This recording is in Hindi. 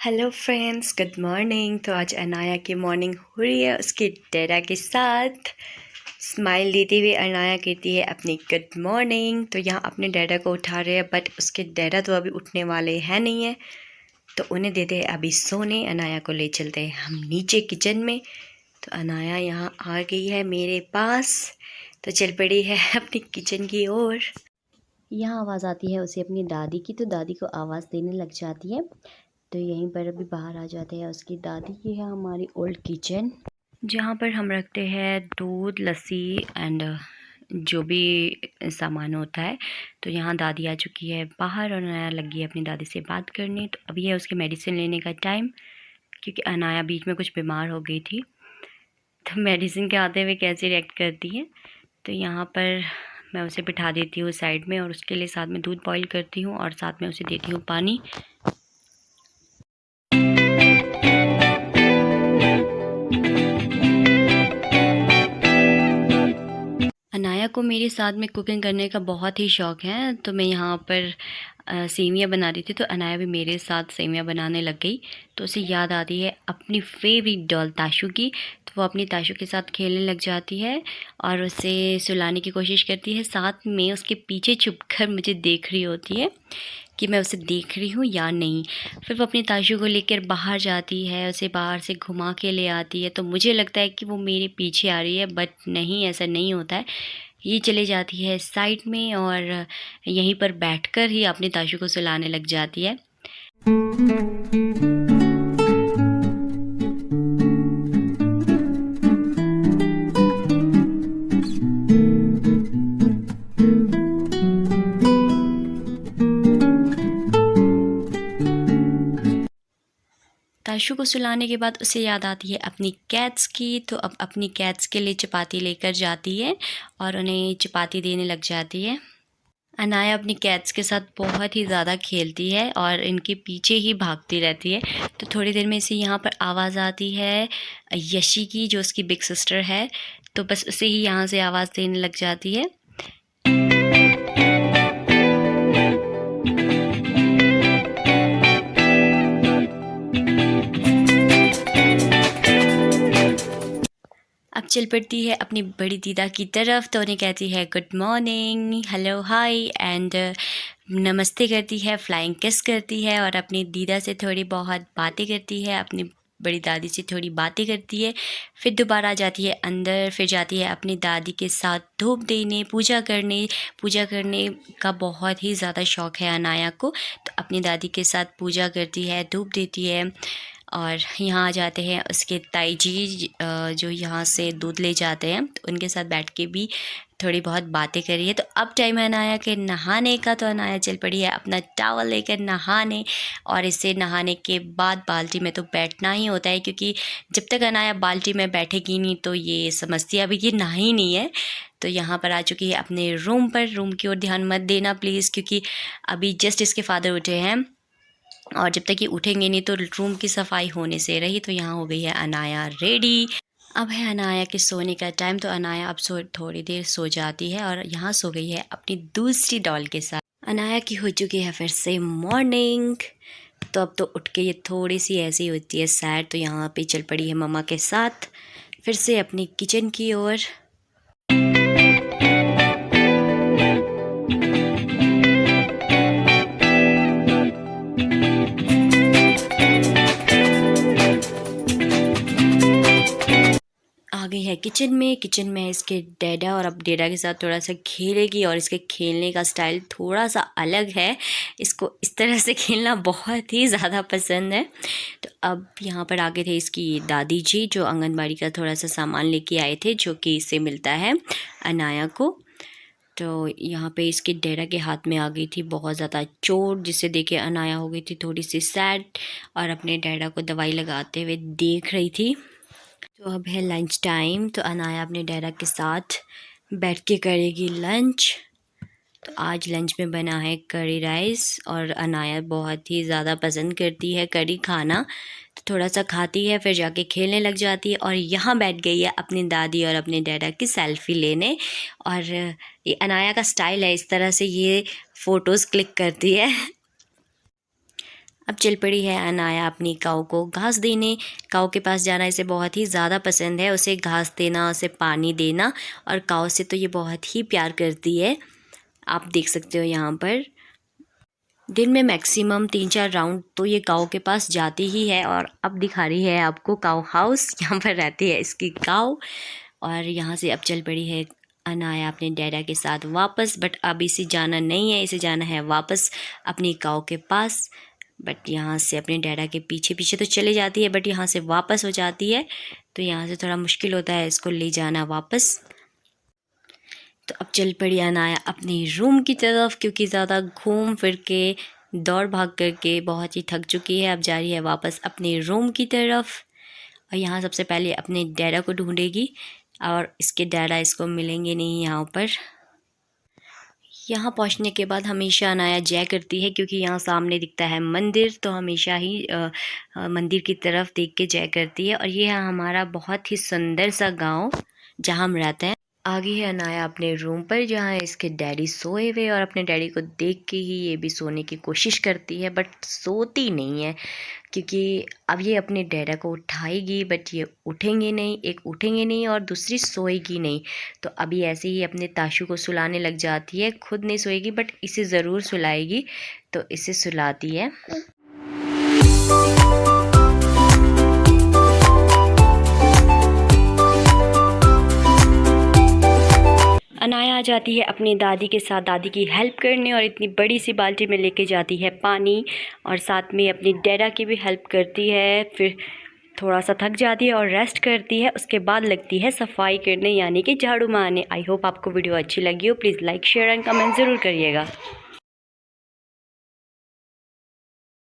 Hello friends, good morning. तो आज अनाया की मॉर्निंग हो रही है उसके डैडा के साथ। स्माइल देते हुए अनाया कहती है अपनी गुड मॉर्निंग। तो यहाँ अपने डैडा को उठा रहे हैं, बट उसके डैडा तो अभी उठने वाले हैं नहीं है, तो उन्हें देते हैं अभी सोने। अनाया को ले चलते हैं हम नीचे किचन में। तो अनाया यहाँ आ गई है मेरे पास, तो चल पड़ी है अपनी किचन की ओर। यहाँ आवाज़ आती है उसे अपनी दादी की, तो दादी को आवाज़ देने लग जाती है। तो यहीं पर अभी बाहर आ जाते हैं उसकी दादी। की है हमारी ओल्ड किचन, जहाँ पर हम रखते हैं दूध, लस्सी एंड जो भी सामान होता है। तो यहाँ दादी आ चुकी है बाहर और अनाया लगी है अपनी दादी से बात करने। तो अभी है उसके मेडिसिन लेने का टाइम, क्योंकि अनाया बीच में कुछ बीमार हो गई थी। तो मेडिसिन के आते हुए कैसे रिएक्ट करती है। तो यहाँ पर मैं उसे बिठा देती हूँ साइड में और उसके लिए साथ में दूध बॉईल करती हूँ और साथ में उसे देती हूँ पानी। अनाया को मेरे साथ में कुकिंग करने का बहुत ही शौक़ है, तो मैं यहाँ पर सेवियाँ बना रही थी, तो अनाया भी मेरे साथ सेवियाँ बनाने लग गई। तो उसे याद आती है अपनी फेवरेट डॉल ताशू की, तो वो अपनी ताशू के साथ खेलने लग जाती है और उसे सुलाने की कोशिश करती है। साथ में उसके पीछे छुपकर मुझे देख रही होती है कि मैं उसे देख रही हूँ या नहीं। फिर वो अपनी ताशू को लेकर बाहर जाती है, उसे बाहर से घुमा के ले आती है। तो मुझे लगता है कि वो मेरे पीछे आ रही है, बट नहीं, ऐसा नहीं होता है। ये चले जाती है साइड में और यहीं पर बैठकर ही अपनी ताशू को सुलाने लग जाती है। ताशू को सुलाने के बाद उसे याद आती है अपनी कैट्स की, तो अब अपनी कैट्स के लिए चपाती लेकर जाती है और उन्हें चपाती देने लग जाती है। अनाया अपनी कैट्स के साथ बहुत ही ज़्यादा खेलती है और इनके पीछे ही भागती रहती है। तो थोड़ी देर में इसे यहाँ पर आवाज़ आती है यशी की, जो उसकी बिग सिस्टर है। तो बस उसे ही यहाँ से आवाज़ देने लग जाती है। अब चल पड़ती है अपनी बड़ी दीदा की तरफ, तो उन्हें कहती है good morning, hello, hi and नमस्ते करती है, फ्लाइंग किस करती है और अपनी दीदा से थोड़ी बहुत बातें करती है, अपनी बड़ी दादी से थोड़ी बातें करती है। फिर दोबारा आ जाती है अंदर, फिर जाती है अपनी दादी के साथ धूप देने, पूजा करने। पूजा करने का बहुत ही ज़्यादा शौक़ है अनाया को, तो अपनी दादी के साथ पूजा करती है, धूप देती है। और यहाँ आ जाते हैं उसके ताई जी, जो यहाँ से दूध ले जाते हैं, तो उनके साथ बैठ के भी थोड़ी बहुत बातें करी है। तो अब टाइम है अनाया के नहाने का, तो अनाया चल पड़ी है अपना टॉवल लेकर नहाने। और इसे नहाने के बाद बाल्टी में तो बैठना ही होता है, क्योंकि जब तक अनाया बाल्टी में बैठेगी नहीं तो ये समझती है अभी ये नहा ही नहीं है। तो यहाँ पर आ चुकी है अपने रूम पर। रूम की ओर ध्यान मत देना प्लीज़, क्योंकि अभी जस्ट इसके फादर उठे हैं और जब तक ये उठेंगे नहीं तो रूम की सफाई होने से रही। तो यहाँ हो गई है अनाया रेडी। अब है अनाया के सोने का टाइम, तो अनाया अब थोड़ी देर सो जाती है और यहाँ सो गई है अपनी दूसरी डॉल के साथ। अनाया की हो चुकी है फिर से मॉर्निंग, तो अब तो उठ के ये थोड़ी सी ऐसी होती है सैड। तो यहाँ पे चल पड़ी है मम्मा के साथ फिर से अपनी किचन की ओर। आ गई है किचन में। किचन में इसके डैडा, और अब डैडा के साथ थोड़ा सा खेलेगी और इसके खेलने का स्टाइल थोड़ा सा अलग है। इसको इस तरह से खेलना बहुत ही ज़्यादा पसंद है। तो अब यहाँ पर आगे थे इसकी दादी जी, जो आंगनबाड़ी का थोड़ा सा सामान लेके आए थे, जो कि इससे मिलता है अनाया को। तो यहाँ पे इसके डैडा के हाथ में आ गई थी बहुत ज़्यादा चोट, जिसे देख के अनाया हो गई थी थोड़ी सी सैड और अपने डैडा को दवाई लगाते हुए देख रही थी। तो अब है लंच टाइम, तो अनाया अपने डैडा के साथ बैठ के करेगी लंच। तो आज लंच में बना है करी राइस, और अनाया बहुत ही ज़्यादा पसंद करती है करी खाना, तो थोड़ा सा खाती है फिर जाके खेलने लग जाती है। और यहाँ बैठ गई है अपनी दादी और अपने डैडा की सेल्फ़ी लेने। और ये अनाया का स्टाइल है, इस तरह से ये फ़ोटोज़ क्लिक करती है। अब चल पड़ी है अनाया अपनी काऊ को घास देने। काऊ के पास जाना इसे बहुत ही ज़्यादा पसंद है, उसे घास देना, उसे पानी देना, और काऊ से तो ये बहुत ही प्यार करती है। आप देख सकते हो यहाँ पर दिन में मैक्सिमम 3-4 राउंड तो ये काऊ के पास जाती ही है। और अब दिखा रही है आपको काऊ हाउस, यहाँ पर रहती है इसकी काऊ। और यहाँ से अब चल पड़ी है अनाया अपने डैडा के साथ वापस, बट अब इसे जाना नहीं है, इसे जाना है वापस अपनी काऊ के पास। बट यहाँ से अपने डैडा के पीछे पीछे तो चले जाती है, बट यहाँ से वापस हो जाती है, तो यहाँ से थोड़ा मुश्किल होता है इसको ले जाना वापस। तो अब चल पड़ी अनाया अपनी रूम की तरफ, क्योंकि ज़्यादा घूम फिर के दौड़ भाग करके बहुत ही थक चुकी है। अब जा रही है वापस अपने रूम की तरफ, और यहाँ सबसे पहले अपने डैडा को ढूंढेगी, और इसके डैडा इसको मिलेंगे नहीं यहाँ पर। यहाँ पहुँचने के बाद हमेशा अनाया जय करती है, क्योंकि यहाँ सामने दिखता है मंदिर, तो हमेशा ही मंदिर की तरफ देख के जय करती है। और ये है हमारा बहुत ही सुंदर सा गांव जहाँ हम रहते हैं। आगे है अनाया अपने रूम पर, जहाँ इसके डैडी सोए हुए, और अपने डैडी को देख के ही ये भी सोने की कोशिश करती है, बट सोती नहीं है, क्योंकि अब ये अपने डैडा को उठाएगी, बट ये उठेंगे नहीं, एक उठेंगे नहीं और दूसरी सोएगी नहीं। तो अभी ऐसे ही अपने ताशु को सुलाने लग जाती है, खुद नहीं सोएगी बट इसे ज़रूर सुलाएगी, तो इसे सुलाती है। अनाया आ जाती है अपनी दादी के साथ दादी की हेल्प करने, और इतनी बड़ी सी बाल्टी में लेके जाती है पानी, और साथ में अपनी डैडा की भी हेल्प करती है। फिर थोड़ा सा थक जाती है और रेस्ट करती है, उसके बाद लगती है सफाई करने, यानी कि झाड़ू मारने। आई होप आपको वीडियो अच्छी लगी हो। Please like share and comment ज़रूर करिएगा।